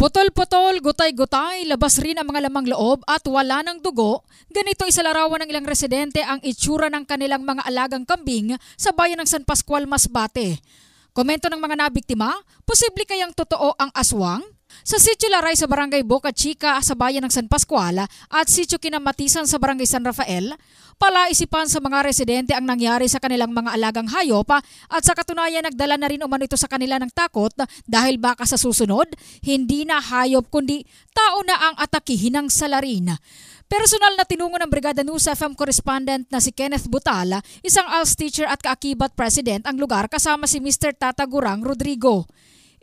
Putol-putol, gutay-gutay, labas rin ang mga lamang loob at wala ng dugo. Ganito isalarawan ng ilang residente ang itsura ng kanilang mga alagang kambing sa bayan ng San Pascual, Masbate. Komento ng mga nabiktima, posible kayang totoo ang aswang? Sa Sitio Laray sa Barangay Boca Chica sa bayan ng San Pascual at Sitio Kinamatisan sa Barangay San Rafael, palaisipan sa mga residente ang nangyari sa kanilang mga alagang hayop at sa katunayan nagdala na rin umano ito sa kanila ng takot dahil baka sa susunod, hindi na hayop kundi tao na ang atakihin ng salarin. Personal na tinungo ng Brigada News FM correspondent na si Kenneth Butala, isang ALS teacher at kaakibat president ang lugar kasama si Mr. Tata Gurang Rodrigo.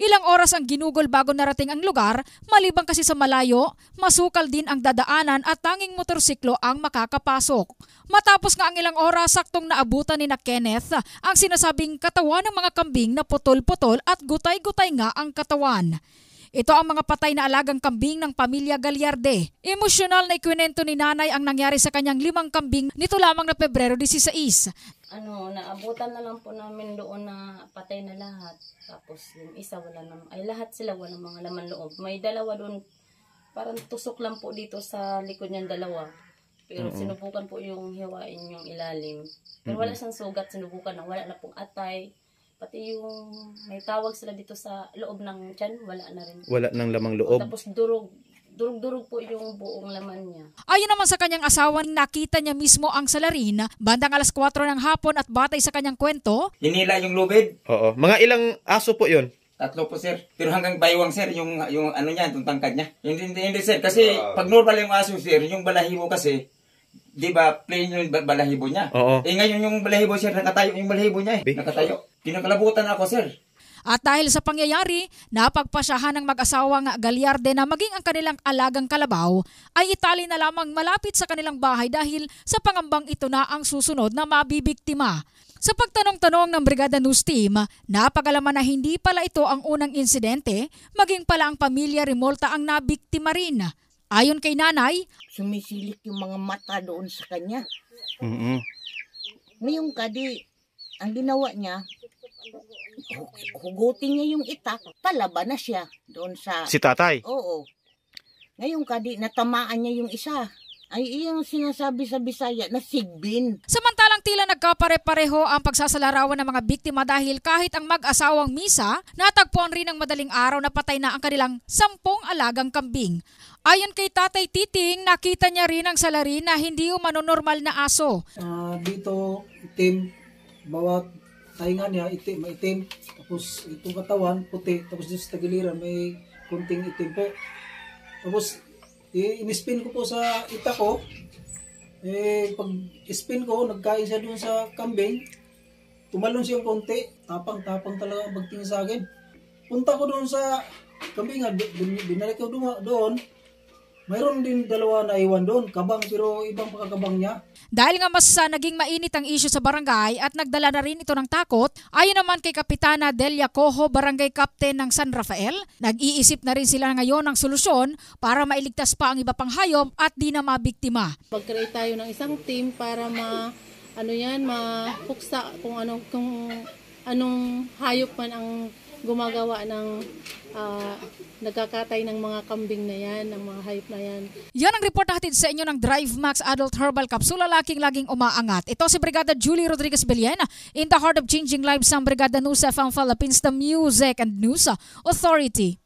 Ilang oras ang ginugol bago narating ang lugar, maliban kasi sa malayo, masukal din ang dadaanan at tanging motorsiklo ang makakapasok. Matapos nga ang ilang oras, saktong naabutan ni na Kenneth ang sinasabing katawan ng mga kambing na putol-putol at gutay-gutay nga ang katawan. Ito ang mga patay na alagang kambing ng pamilya Galyarde. Emosyonal na ikwinento ni nanay ang nangyari sa kanyang 5 kambing nito lamang na Pebrero 16. Naabutan na lang po namin doon na patay na lahat. Tapos yung isa wala naman, ay lahat sila wala mga laman loob. May dalawa doon, parang tusok lang po dito sa likod niyang dalawa. Pero sinubukan po yung hiwain yung ilalim. Pero wala siyang sugat, sinubukan na wala na pong atay. Pati yung may tawag sila dito sa loob ng tiyan, wala na rin. Wala nang lamang loob. Tapos durug-durug po yung buong laman niya. Ayon naman sa kanyang asawa, nakita niya mismo ang salarin bandang alas 4 ng hapon at batay sa kanyang kwento. Hinila yung lubid. Oo. Mga ilang aso po yun? 3 po, sir. Pero hanggang baywang, sir, yung ano niya, yung tangkad niya. Hindi, sir. Kasi pag normal yung aso, sir, yung balahibo kasi, di ba, plain yung balahibo niya. Oo. Ngayon yung balahibo, sir, nakatayo yung balahibo niya eh. Nakatayo. Kinakalabutan ako, sir. At dahil sa pangyayari, napagpasyahan ng mag-asawang Galyarde na maging ang kanilang alagang kalabaw ay itali na lamang malapit sa kanilang bahay dahil sa pangambang ito na ang susunod na mabibiktima. Sa pagtanong-tanong ng Brigada News Team, napag-alaman na hindi pala ito ang unang insidente, maging pala ang pamilya Remolta ang nabiktima rin. Ayon kay nanay, sumisilik yung mga mata doon sa kanya. Ngayong kadi, ang ginawa niya, hugutin niya yung itak, palaba na siya doon sa... Si tatay? Oo. Ngayong kadi, natamaan niya yung isa. Ay iyang sinasabi sa Bisaya na sigbin. Samantalang tila nagkapare-pareho ang pagsasalarawan ng mga biktima dahil kahit ang mag-asawang Misa, natagpuan rin ng madaling araw na patay na ang kanilang 10 alagang kambing. Ayon kay Tatay Titing, nakita niya rin ang salarin na hindi umano normal na aso. Dito, itim, bawat tainga niya, maitim, tapos itong katawan, puti, tapos dito sa tagiliran, may kunting itim po. Tapos, in-spin ko po sa ita ko, pag spin ko, nagkain siya doon sa kambing, tumalon siyang konti, tapang-tapang talaga pagtingin sa akin. Punta ko doon sa kambing, binalik ko doon, mayroon din 2 na iwan doon, kabang pero ibang pakakabang niya. Dahil nga mas naging mainit ang issue sa barangay at nagdala na rin ito ng takot, ayon naman kay Kapitana Delia Coho, Barangay Captain ng San Rafael, nag-iisip na rin sila ngayon ng solusyon para mailigtas pa ang iba pang hayop at di na mabiktima. Mag-create tayo ng isang team para mapuksa kung anong hayop man ang gumagawa ng nagkakatay ng mga kambing na yan, ng mga hayop na yan. Yan ang report na hatid sa inyo ng Drive Max Adult Herbal Capsule, laging umaangat. Ito si Brigada Julie Rodriguez Belen, in the heart of changing lives ng Brigada News FM Philippines, the Music and News Authority.